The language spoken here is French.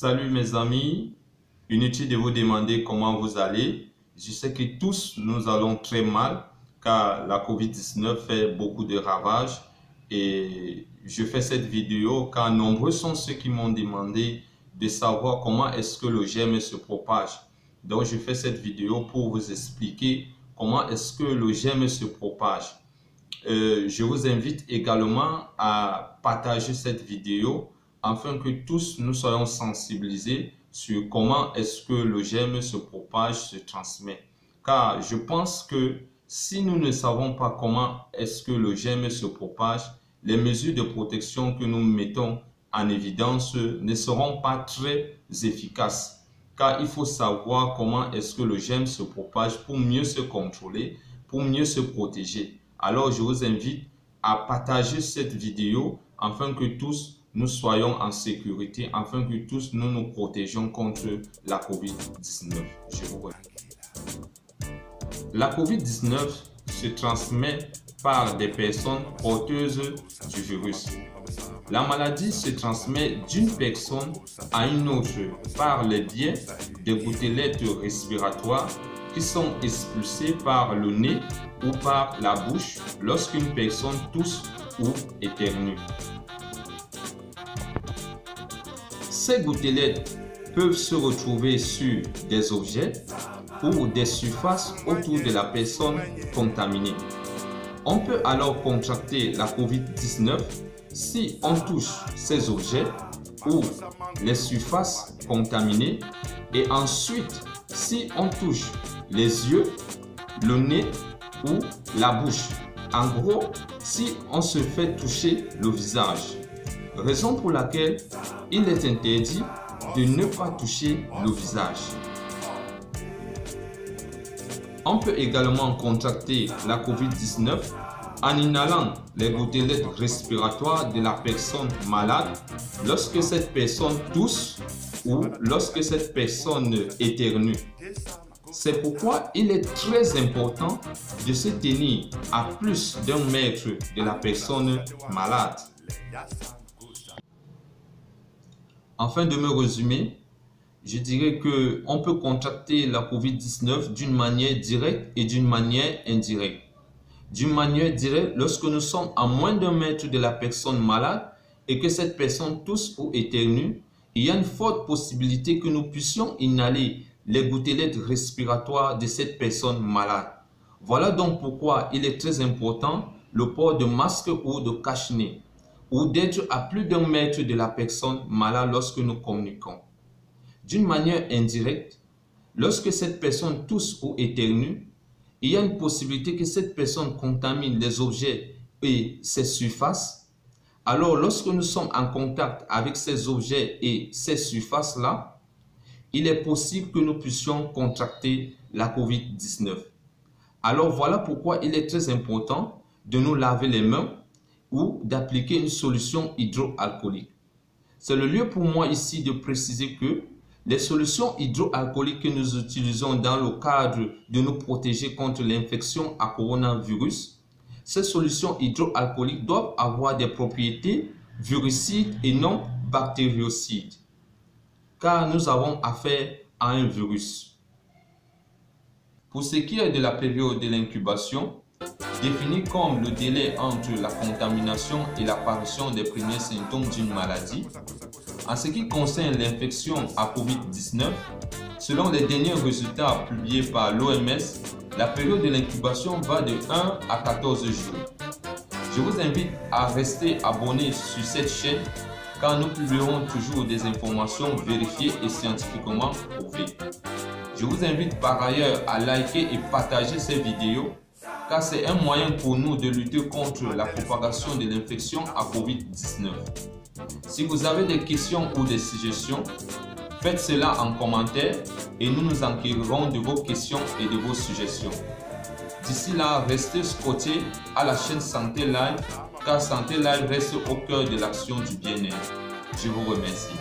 Salut mes amis, inutile de vous demander comment vous allez. Je sais que tous nous allons très mal car la COVID-19 fait beaucoup de ravages et je fais cette vidéo car nombreux sont ceux qui m'ont demandé de savoir comment est-ce que le germe se propage. Donc je fais cette vidéo pour vous expliquer comment est-ce que le germe se propage. Je vous invite également à partager cette vidéo afin que tous nous soyons sensibilisés sur comment est-ce que le germe se propage, se transmet. Car je pense que si nous ne savons pas comment est-ce que le germe se propage, les mesures de protection que nous mettons en évidence ne seront pas très efficaces. Car il faut savoir comment est-ce que le germe se propage pour mieux se contrôler, pour mieux se protéger. Alors, je vous invite à partager cette vidéo afin que tous nous soyons en sécurité, afin que tous nous nous protégeons contre la COVID-19. Je vous remercie. La COVID-19 se transmet par des personnes porteuses du virus. La maladie se transmet d'une personne à une autre par le biais des gouttelettes respiratoires qui sont expulsées par le nez ou par la bouche lorsqu'une personne tousse ou éternue. Ces gouttelettes peuvent se retrouver sur des objets ou des surfaces autour de la personne contaminée. On peut alors contracter la COVID-19 si on touche ces objets ou les surfaces contaminées et ensuite si on touche les yeux, le nez ou la bouche. En gros, si on se fait toucher le visage. Raison pour laquelle il est interdit de ne pas toucher le visage. On peut également contracter la COVID-19 en inhalant les gouttelettes respiratoires de la personne malade lorsque cette personne tousse ou lorsque cette personne éternue. C'est pourquoi il est très important de se tenir à plus d'1 mètre de la personne malade. Afin de me résumer, je dirais qu'on peut contracter la COVID-19 d'une manière directe et d'une manière indirecte. D'une manière directe, lorsque nous sommes à moins d'1 mètre de la personne malade et que cette personne tousse ou éternue, il y a une forte possibilité que nous puissions inhaler les gouttelettes respiratoires de cette personne malade. Voilà donc pourquoi il est très important le port de masque ou de cache-nez ou d'être à plus d'1 mètre de la personne malade lorsque nous communiquons. D'une manière indirecte, lorsque cette personne tousse ou éternue, il y a une possibilité que cette personne contamine les objets et ses surfaces. Alors, lorsque nous sommes en contact avec ces objets et ces surfaces-là, il est possible que nous puissions contracter la COVID-19. Alors, voilà pourquoi il est très important de nous laver les mains ou d'appliquer une solution hydroalcoolique. C'est le lieu pour moi ici de préciser que les solutions hydroalcooliques que nous utilisons dans le cadre de nous protéger contre l'infection à coronavirus, ces solutions hydroalcooliques doivent avoir des propriétés virucides et non bactériocides, car nous avons affaire à un virus. Pour ce qui est de la période de l'incubation, définie comme le délai entre la contamination et l'apparition des premiers symptômes d'une maladie, en ce qui concerne l'infection à COVID-19, selon les derniers résultats publiés par l'OMS, la période de l'incubation va de 1 à 14 jours. Je vous invite à rester abonné sur cette chaîne car nous publierons toujours des informations vérifiées et scientifiquement prouvées. Je vous invite par ailleurs à liker et partager ces vidéos car c'est un moyen pour nous de lutter contre la propagation de l'infection à COVID-19. Si vous avez des questions ou des suggestions, faites cela en commentaire et nous nous enquérirons de vos questions et de vos suggestions. D'ici là, restez scotchés à la chaîne Santé Live car Santé Live reste au cœur de l'action du bien-être. Je vous remercie.